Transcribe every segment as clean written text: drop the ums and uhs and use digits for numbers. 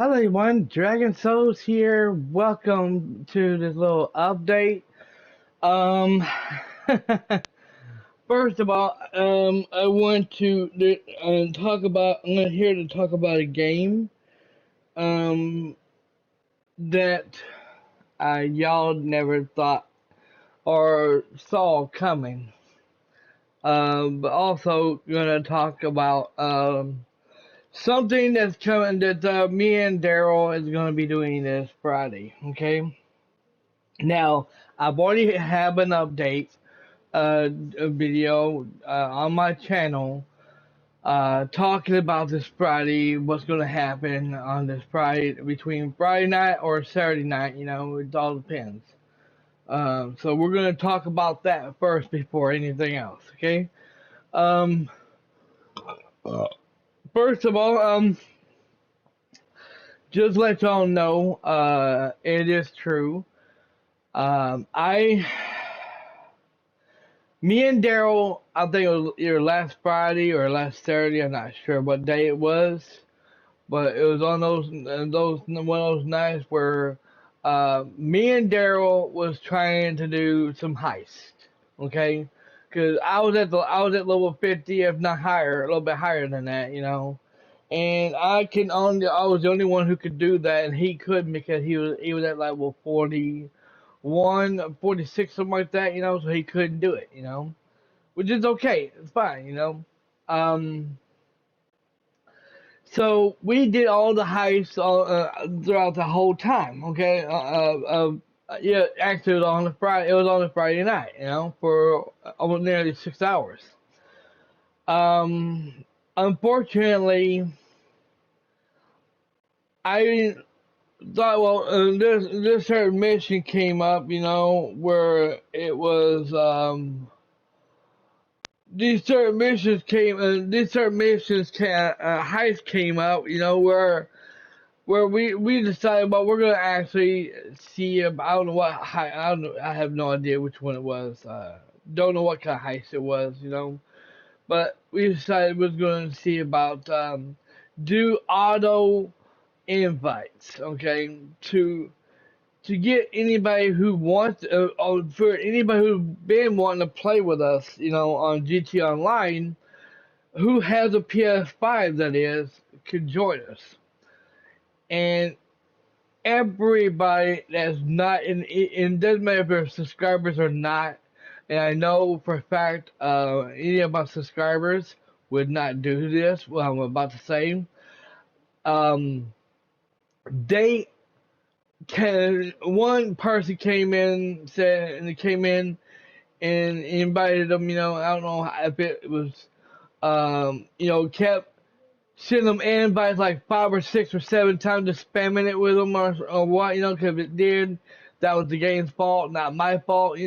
Hello everyone, Dragon Souls here. Welcome to this little update. Um, First of all, I want to talk about. I'm here to talk about a game um that y'all never thought or saw coming. But also gonna talk about something that's coming that me and Daryl is gonna be doing this Friday. Okay. Now, I've already have an update a video on my channel talking about this Friday, what's going to happen on this Friday, between Friday night or Saturday night, it all depends. So we're going to talk about that first before anything else, okay? Um, First of all, just let y'all know, it is true. I Me and Daryl, I think it was either last Friday or last Saturday. I'm not sure what day it was, but it was on those one of those nights where me and Daryl was trying to do some heist. Okay, because I was at level 50, if not higher, a little bit higher than that. And I was the only one who could do that, and he couldn't because he was at level 41, 46, something like that. So he couldn't do it. Which is okay. It's fine. Um, so we did all the heists throughout the whole time. Okay. Yeah, actually, it was on the Friday. It was on the Friday night. For almost nearly 6 hours. Unfortunately, I thought, well, this certain mission came up. Where it was these certain missions heist came up, where we decided, well, we're gonna actually see if I don't know I have no idea which one it was. Don't know what kind of heist it was. But we decided we was gonna see about do auto invites, okay, to get anybody who wants, or for anybody who's been wanting to play with us, on GT Online, who has a PS5 that is, could join us. And everybody that's not in doesn't matter if they're subscribers or not. And I know for a fact, any of my subscribers would not do this. What I'm about to say. They One person came in, and invited them. I don't know if it was, kept sending them invites like 5 or 6 or 7 times, just spamming it with them or what, because if it did, that was the game's fault, not my fault.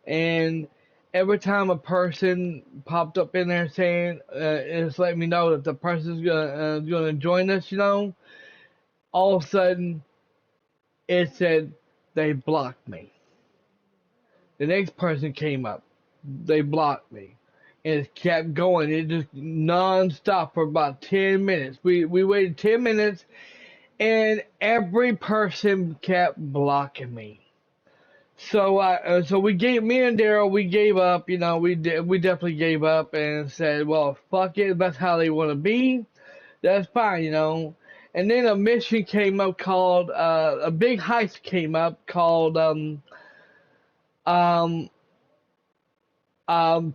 And every time a person popped up in there saying, it's letting me know that the person's gonna join us. All of a sudden, it said they blocked me. The next person came up, they blocked me. And it kept going. It just non-stop for about 10 minutes. We waited 10 minutes, and every person kept blocking me. So me and Daryl, we gave up. We definitely gave up and said, well, fuck it. If that's how they want to be, that's fine. And then a mission came up called, a big heist came up called, um,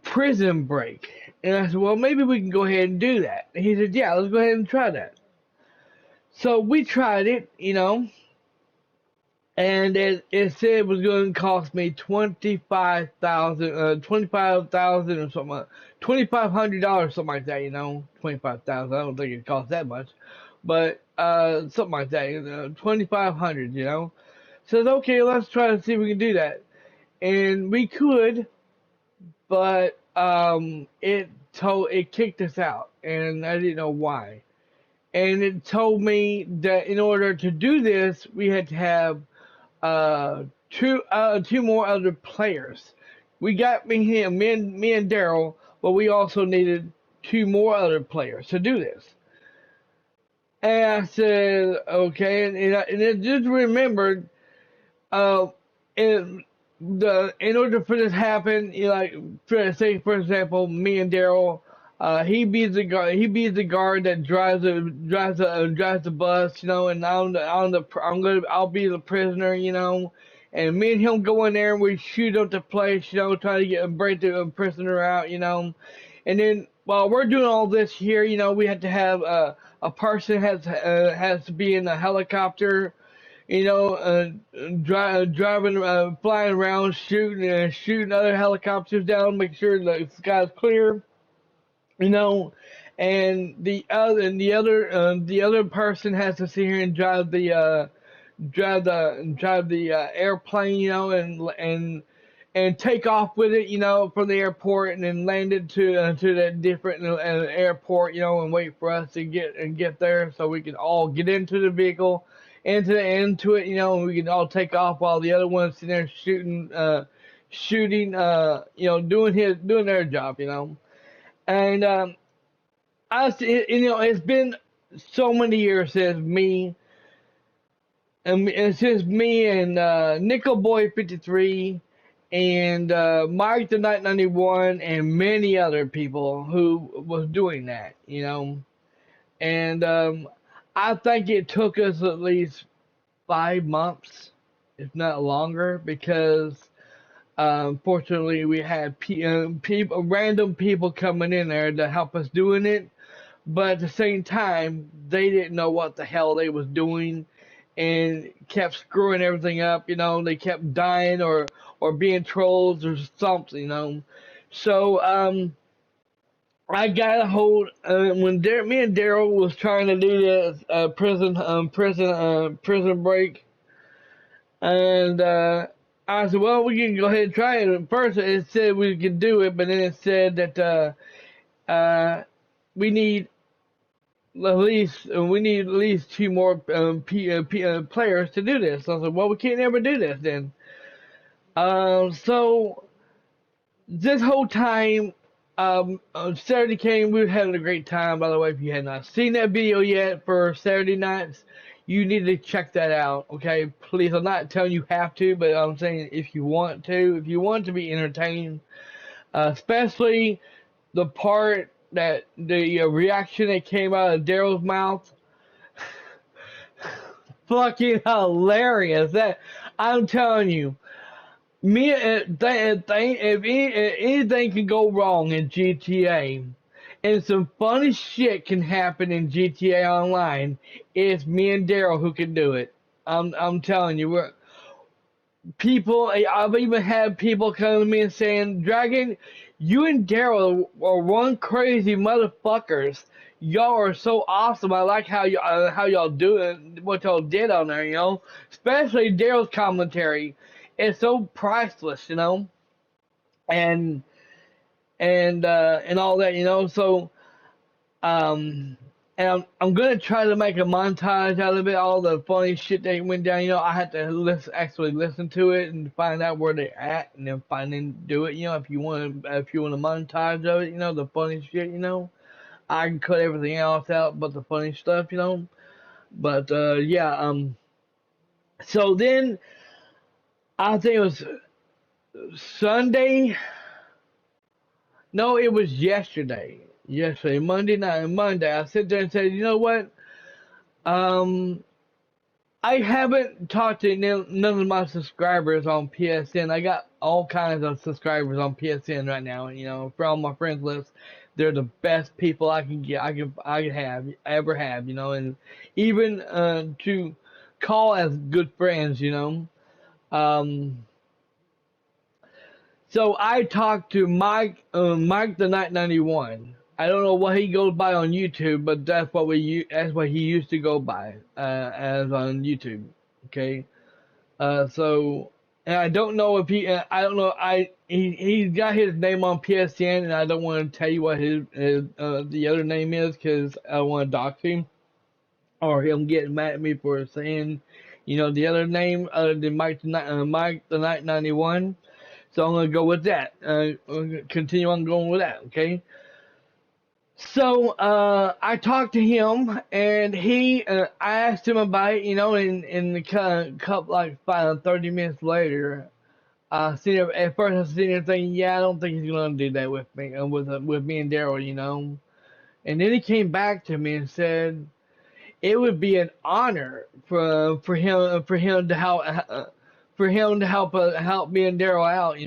Prison Break. And I said, well, maybe we can go ahead and do that. And he said, yeah, let's go ahead and try that. So we tried it. And it said it was going to cost me 25,000 or something, $2,500, something like that. 25,000. I don't think it cost that much, but something like that. 2,500. Says, okay, let's try to see if we can do that, and we could. But it kicked us out, and I didn't know why. And it told me that in order to do this, we had to have two more other players. We got me and Daryl, but we also needed two more other players to do this. And I said, okay, and I just remembered, uh, in in order for this to happen, like say for example, me and Daryl, he be the guard, that drives the bus, and I'll be the prisoner, and me and him go in there and we shoot up the place, trying to break the prisoner out, and then while we're doing all this here, we have to have a person has to be in a helicopter, driving, flying around, shooting other helicopters down, make sure the sky's clear, you know, and the other person has to sit here and drive the airplane, and take off with it, from the airport, and then land it to that different airport, and wait for us to get there so we can all get into the vehicle, into it, and we can all take off while the other one's sitting there shooting, doing their job, and it's been so many years since me and Nickel Boy 53 and Mike the Night 91 and many other people who was doing that, and I think it took us at least 5 months, if not longer, because fortunately we had random people coming in there to help us doing it, but at the same time they didn't know what the hell they was doing and kept screwing everything up, they kept dying or being trolls or something, So I got a hold when me and Daryl was trying to do this prison break, and I said, well, we can go ahead and try it. At first, it said we could do it, but then it said that we need at least two more players to do this. So I said, well, we can't ever do this then. So this whole time, Saturday came, we were having a great time. By the way, if you had not seen that video yet for Saturday nights, you need to check that out, okay? Please, I'm not telling you have to, but I'm saying if you want to be entertained, especially the part that the reaction that came out of Daryl's mouth, fucking hilarious. That I'm telling you, if anything can go wrong in GTA, and some funny shit can happen in GTA Online, it's me and Daryl who can do it. I'm telling you, I've even had people come to me and saying, Dragon, you and Daryl are one crazy motherfuckers. Y'all are so awesome. I like how y'all do it, what y'all did on there, Especially Daryl's commentary. It's so priceless, and all that, So, and I'm gonna try to make a montage out of it, all the funny shit that went down. I had to actually listen to it and find out where they're at, and then do it. If you want a montage of it, the funny shit, I can cut everything else out but the funny stuff, But yeah, so then I think it was Sunday. No, it was yesterday. Yesterday, Monday. I sit there and said, you know what? I haven't talked to none of my subscribers on PSN. I got all kinds of subscribers on PSN right now, from my friends list. They're the best people I can get, I can ever have, and even to call as good friends, So I talked to Mike the Night 91. I don't know what he goes by on YouTube, but that's what he used to go by as on YouTube. Okay, so and I don't know if I don't know he's got his name on PSN, and I don't want to tell you what his the other name is because I don't want to dox him or him getting mad at me for saying the other name other than Mike the Night 91. So I'm gonna go with that. Continue on going with that. Okay. So I talked to him, and I asked him about it, in the couple like 30 minutes later. At first I seen him thinking, yeah, I don't think he's gonna do that with me, with me and Daryl, And then he came back to me and said it would be an honor for him to help me and Daryl out,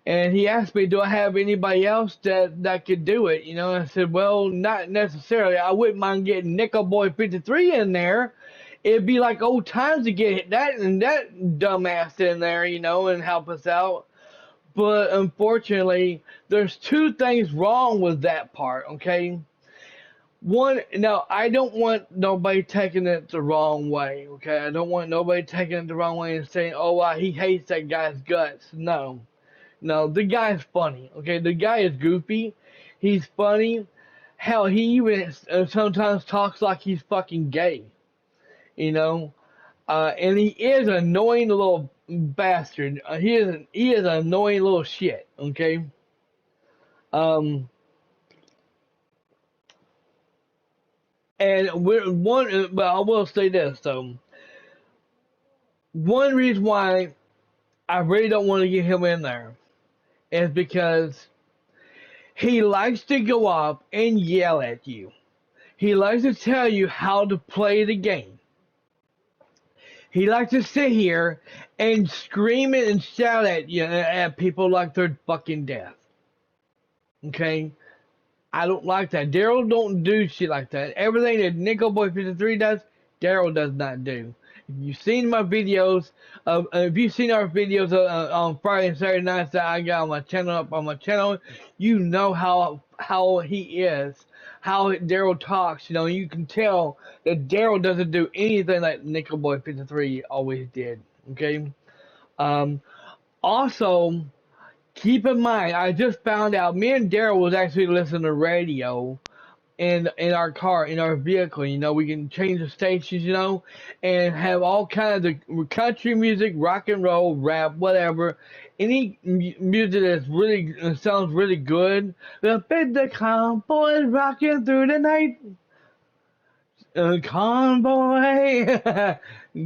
and he asked me, do I have anybody else that could do it? I said, well, not necessarily. I wouldn't mind getting Nickel Boy 53 in there. It'd be like old times to get that dumbass in there, and help us out. But unfortunately, there's two things wrong with that part, okay? One, now, I don't want nobody taking it the wrong way, okay? I don't want nobody taking it the wrong way and saying, oh, wow, he hates that guy's guts. No. No, the guy's funny. Okay, the guy is goofy. He's funny. Hell, he even sometimes talks like he's fucking gay. You know, and he is an annoying little bastard. He is an annoying little shit. Okay. Um, and but I will say this though. One reason why I really don't want to get him in there is because he likes to go up and yell at you. He likes to tell you how to play the game. He likes to sit here and scream it and shout at people like they're fucking deaf. Okay? I don't like that. Daryl don't do shit like that. Everything that Nickel Boy 53 does, Daryl does not do. If you've seen my videos, if you've seen our videos on Friday and Saturday nights that I got on my channel, you know how he is, how Daryl talks. You can tell that Daryl doesn't do anything like Nickel Boy 53 always did. Okay. Also, keep in mind, I just found out me and Daryl was actually listening to radio in our car, in our vehicle. We can change the stations, and have all kinds of country music, rock and roll, rap, whatever. Any music that's really sounds really good. The convoy rocking through the night. Convoy,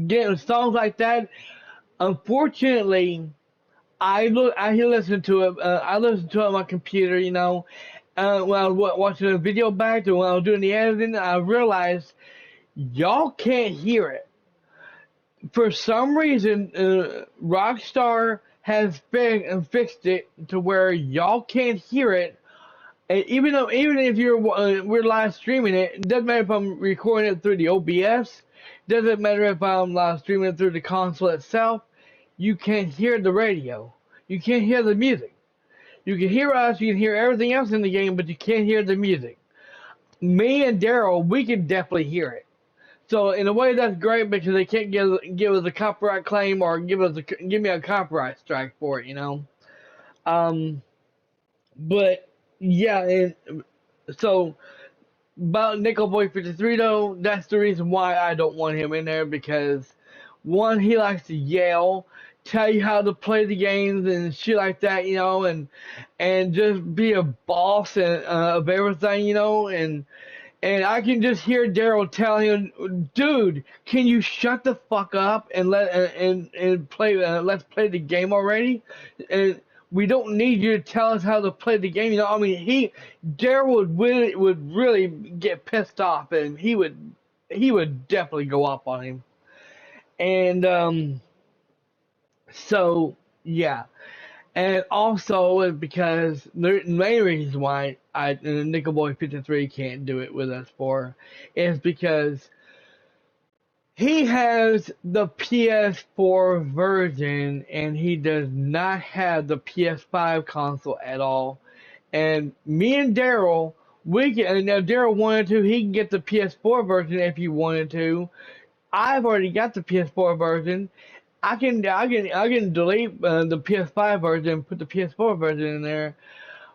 getting songs like that. Unfortunately, I listen to it. I listen to it on my computer, when I was watching the video back to when I was doing the editing, I realized y'all can't hear it. For some reason, Rockstar has fixed it to where y'all can't hear it. And even if we're live streaming it, it doesn't matter if I'm recording it through the OBS. Doesn't matter if I'm live streaming it through the console itself. You can't hear the radio. You can't hear the music. You can hear us, you can hear everything else in the game, but you can't hear the music. Me and Daryl, we can definitely hear it. So in a way, that's great because they can't give us a copyright claim or give me a copyright strike for it, But yeah, and so about Nickel Boy 53 though, that's the reason why I don't want him in there because one, he likes to yell, tell you how to play the games and shit like that, and just be a boss of everything, and I can just hear Daryl telling him, dude, can you shut the fuck up and play, let's play the game already? And we don't need you to tell us how to play the game. Daryl would really get pissed off, and he would definitely go up on him. And so yeah, and also because the main reason why Nickel Boy 53 can't do it with us is because he has the PS4 version and he does not have the PS5 console at all. And me and Daryl, and now Daryl wanted to, he can get the PS4 version if he wanted to. I've already got the PS4 version. I can delete the PS5 version and put the PS4 version in there.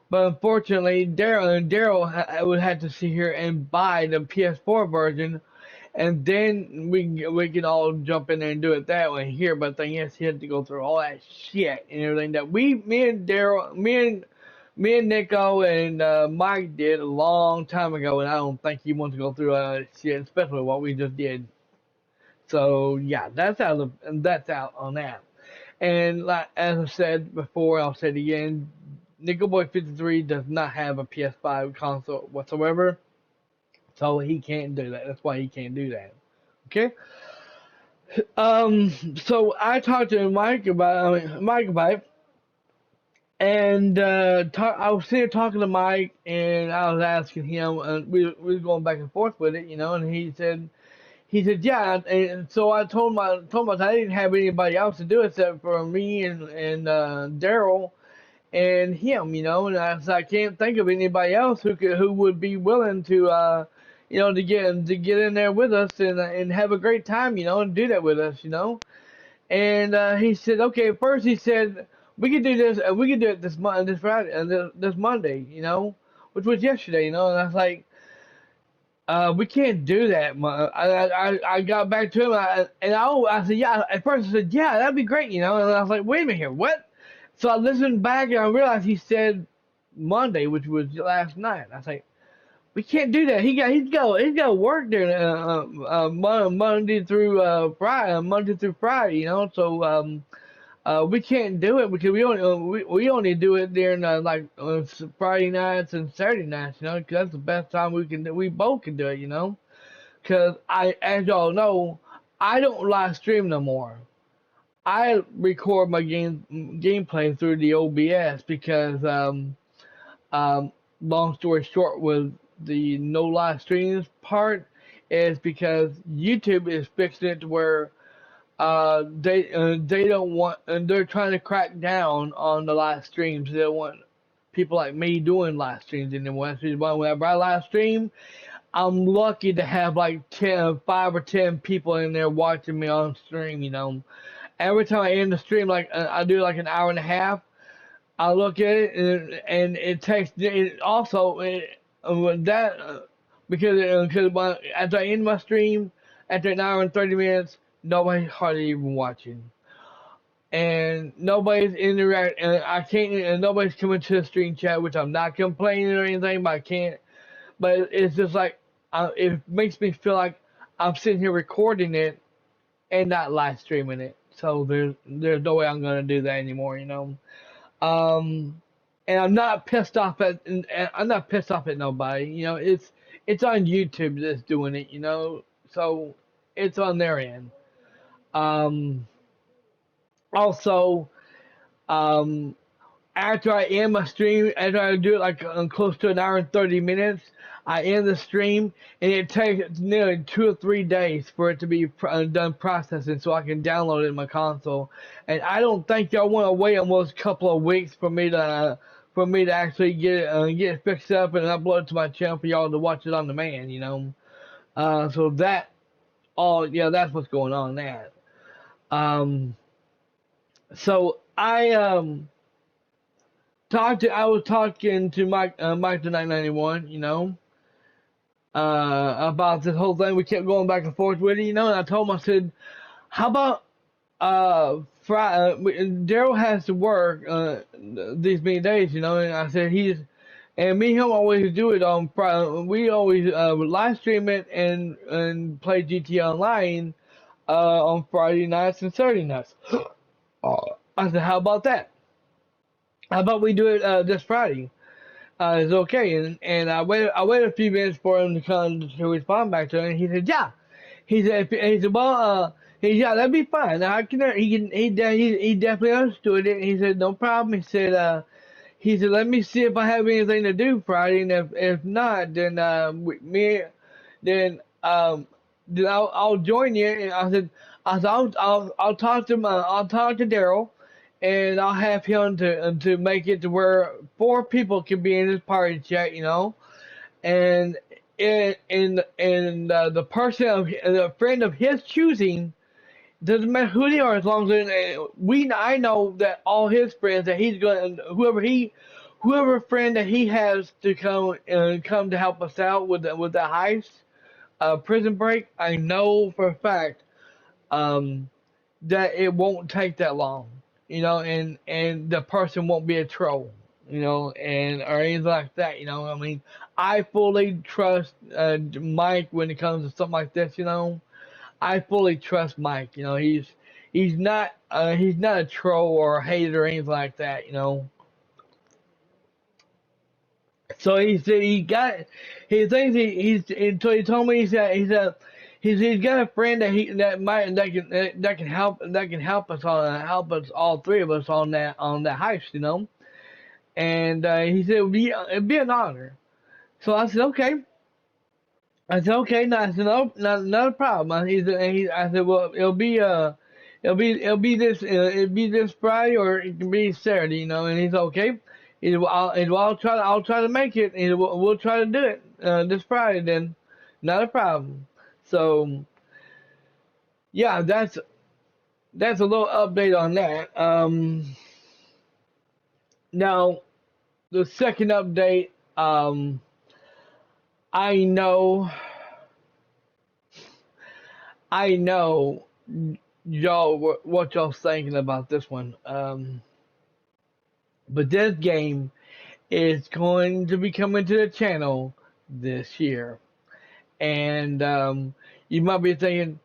But unfortunately, Daryl would have to sit here and buy the PS4 version, and then we can all jump in there and do it that way here. But the thing is, he had to go through all that shit and everything that me me and Nico and Mike did a long time ago, and I don't think he wants to go through shit, especially what we just did. So yeah, that's out on that. And like as I said before, I'll say it again. Nickel Boy 53 does not have a PS5 console whatsoever, so he can't do that. That's why he can't do that. Okay. So I talked to Mike about it, and I was sitting talking to Mike, and I was asking him, and we were going back and forth with it, and he said, yeah, and so I told him I didn't have anybody else to do it except for me and Daryl and him, and I said I can't think of anybody else who would be willing to to get in there with us and have a great time, and do that with us, And he said, okay. First, he said we could do this, and we could do it this Friday and this Monday, which was yesterday, And I was like, we can't do that. I got back to him, I said, yeah. At first, I said, yeah, that'd be great, And I was like, wait a minute here, what? So I listened back and I realized he said Monday, which was last night. I was like, we can't do that. He's got work there Monday through Friday, So we can't do it because we only do it during Friday nights and Saturday nights, because that's the best time we both can do it, Because as y'all know, I don't live stream no more. I record my gameplay through the OBS because long story short, with the no live streams part, is because YouTube is fixing it to where they don't want, and they're trying to crack down on the live streams. They don't want people like me doing live streams anymore. Whenever I live stream, I'm lucky to have like 5 or 10 people in there watching me on stream. Every time I end the stream, I do like an hour and a half, I look at it and it takes it also because after I end my stream, after an hour and 30 minutes, nobody's hardly even watching, and nobody's interacting. And I can't, and nobody's coming to the stream chat, which I'm not complaining or anything, but I can't. But it's just like it makes me feel like I'm sitting here recording it and not live streaming it. So there's no way I'm gonna do that anymore, And I'm not pissed off at nobody, it's on YouTube that's doing it, So it's on their end. Also, um, after I end my stream, after I do it like close to an hour and 30 minutes, I end the stream, and it takes nearly 2 or 3 days for it to be done processing so I can download it in my console. And I don't think y'all want to wait almost a couple of weeks for me to actually get it fixed up and upload it to my channel for y'all to watch it on demand, So that's what's going on there. So I was talking to Mike the 991, about this whole thing. We kept going back and forth with it, and I told him, I said, how about Friday? Daryl has to work these many days, and I said and me and him always do it on Friday. We always live stream it and play GTA Online on Friday nights and Saturday nights. I said, how about that? How about we do it this Friday? It's okay. And I waited a few minutes for him to respond back to it. And he said, yeah. Well, yeah, that'd be fine. He definitely understood it. He said, no problem. He said, let me see if I have anything to do Friday, and if not, then I'll join you. And I'll talk to Daryl, and I'll have him to make it to where 4 people can be in his party chat, and the person, the friend of his choosing, doesn't matter who they are, as long as I know that all his friends that he's going, whoever friend that he has to come to help us out with the heist, Prison Break, I know for a fact that it won't take that long, and the person won't be a troll, you know, and or anything like that, you know. I mean, I fully trust Mike when it comes to something like this, you know. I fully trust Mike, you know. He's not a troll or a hater or anything like that, you know. So he said he thinks until he told me he's got a friend that can help us help us all three of us on that heist, you know. And he said it'd be an honor. So I said okay. I said okay. No, I said no, not a problem. I said well it'll be this Friday or it can be Saturday, you know. And he's okay. I'll try to make it. We'll try to do it this Friday then. Not a problem. So yeah, that's a little update on that. Now the second update. I know, I know, y'all what y'all thinking about this one. But this game is going to be coming to the channel this year, and you might be thinking,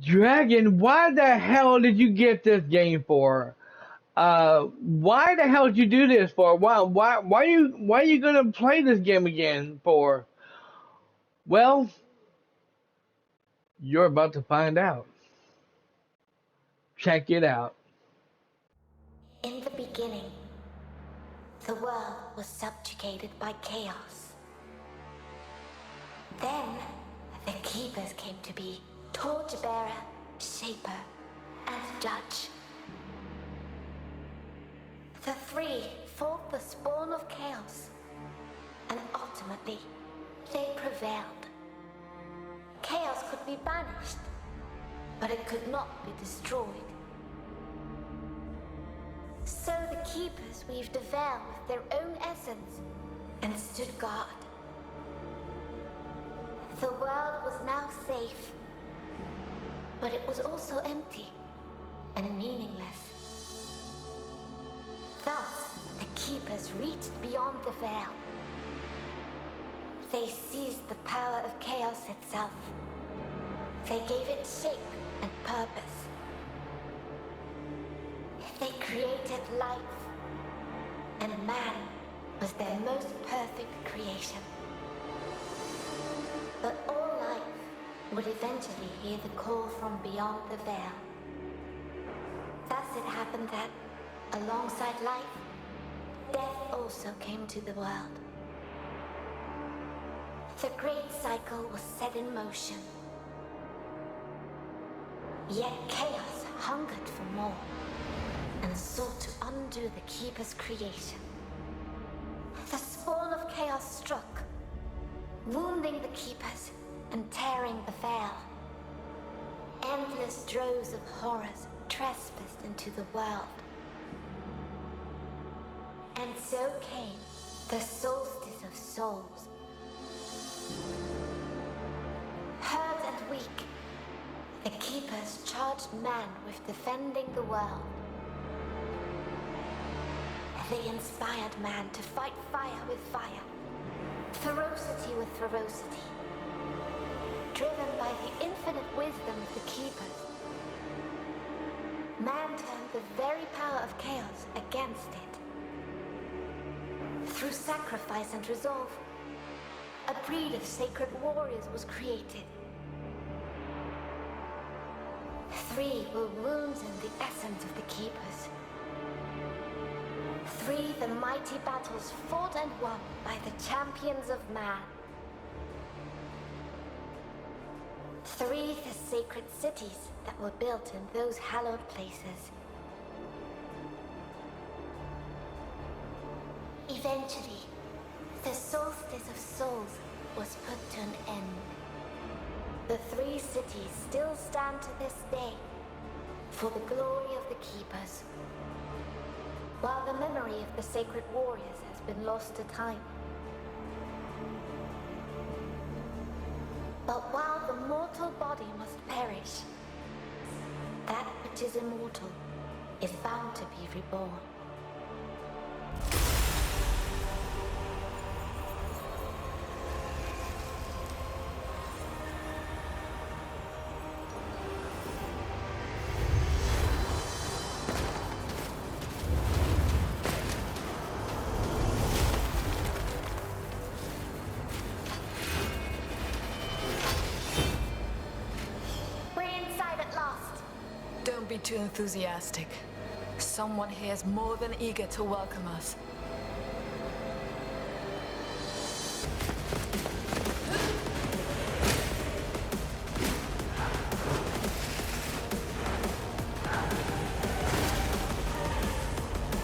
Dragon, why the hell did you get this game for? Why the hell did you do this for? Why are you gonna play this game again for? Well, you're about to find out. Check it out. In the beginning, the world was subjugated by chaos. Then, the Keepers came to be: Torchbearer, Shaper, and Judge. The three fought the spawn of chaos, and ultimately, they prevailed. Chaos could be banished, but it could not be destroyed. So the Keepers weaved a veil with their own essence and stood guard. The world was now safe, but it was also empty and meaningless. Thus, the Keepers reached beyond the veil. They seized the power of chaos itself. They gave it shape and purpose. They created life, and man was their most perfect creation. But all life would eventually hear the call from beyond the veil. Thus it happened that, alongside life, death also came to the world. The great cycle was set in motion. Yet chaos hungered for more, and sought to undo the Keeper's creation. The spawn of chaos struck, wounding the Keepers and tearing the veil. Endless droves of horrors trespassed into the world. And so came the solstice of souls. Hurt and weak, the Keepers charged man with defending the world. They inspired man to fight fire with fire, ferocity with ferocity. Driven by the infinite wisdom of the Keepers, man turned the very power of chaos against it. Through sacrifice and resolve, a breed of sacred warriors was created. Three were wounds in the essence of the Keepers. Three the mighty battles fought and won by the champions of man. Three the sacred cities that were built in those hallowed places. Eventually, the solstice of souls was put to an end. The three cities still stand to this day for the glory of the Keepers, while the memory of the sacred warriors has been lost to time. But while the mortal body must perish, that which is immortal is bound to be reborn. Don't be too enthusiastic. Someone here is more than eager to welcome us.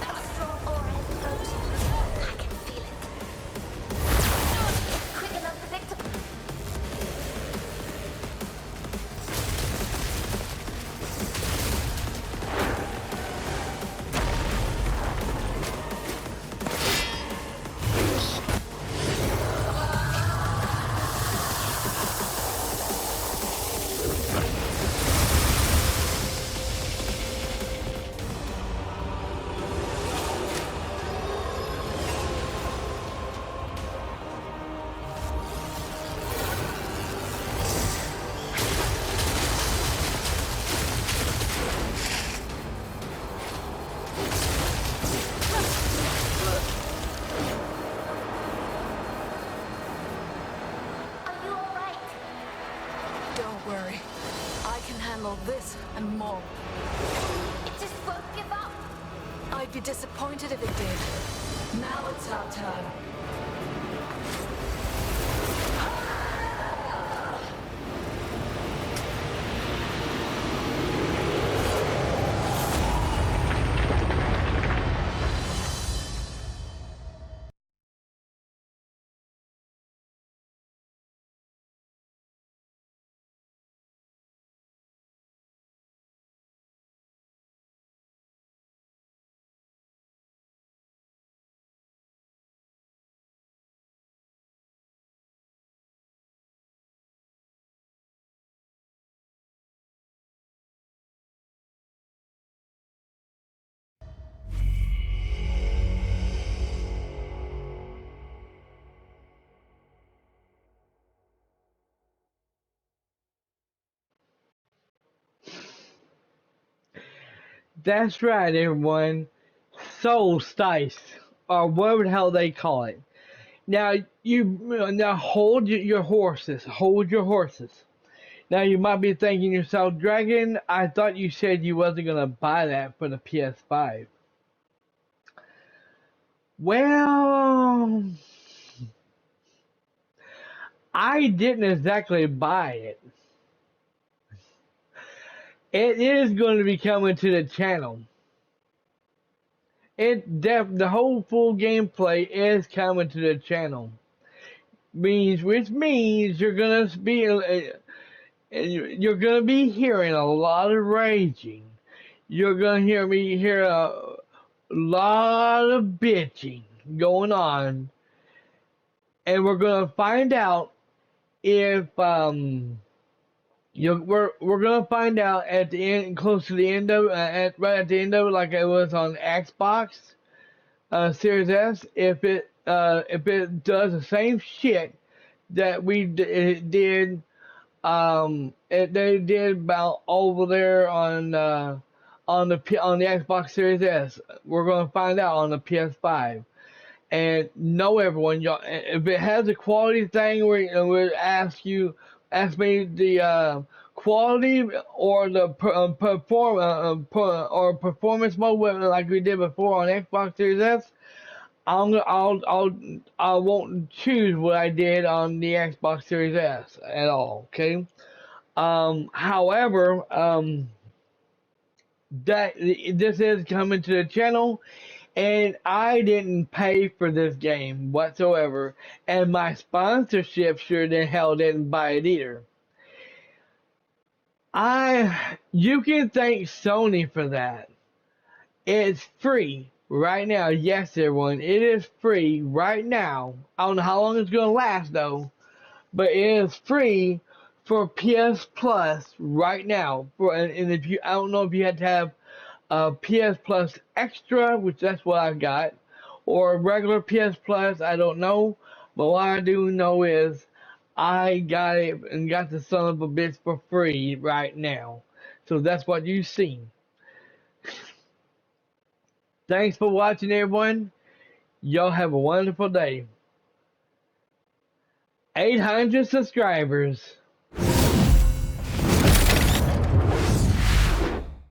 A strong aura is approaching. I can feel it. It's quick and unpredictable. Are you alright? Don't worry. I can handle this and more. It just won't give up. I'd be disappointed if it did. Now it's our turn. That's right, everyone. Solstice, or whatever the hell they call it. Now now hold your horses. Hold your horses. Now you might be thinking to yourself, Dragon, I thought you said you wasn't gonna buy that for the PS5. Well, I didn't exactly buy it. It is going to be coming to the channel. The whole full gameplay is coming to the channel. Which means you're gonna be hearing a lot of raging. You're gonna hear a lot of bitching going on, and we're gonna find out if we're gonna find out at the end, close to the end of right at the end of it, like it was on Xbox Series S, if it does the same shit that it did they did about over there on the Xbox Series S. We're gonna find out on the PS5. And know everyone, y'all, if it has a quality thing where we ask me the quality or the performance mode like we did before on Xbox Series S, I won't choose what I did on the Xbox Series S at all. Okay. However, that this is coming to the channel. And I didn't pay for this game whatsoever, and my sponsorship sure the hell didn't buy it either. You can thank Sony for that. It's free right now. Yes, everyone, it is free right now. I don't know how long it's gonna last though, but it is free for PS Plus right now. And if you, I don't know if you had to have PS Plus Extra, which that's what I got, or regular PS Plus, I don't know. But what I do know is I got it and got the son of a bitch for free right now. So that's what you see. Thanks for watching, everyone. Y'all have a wonderful day. 800 subscribers.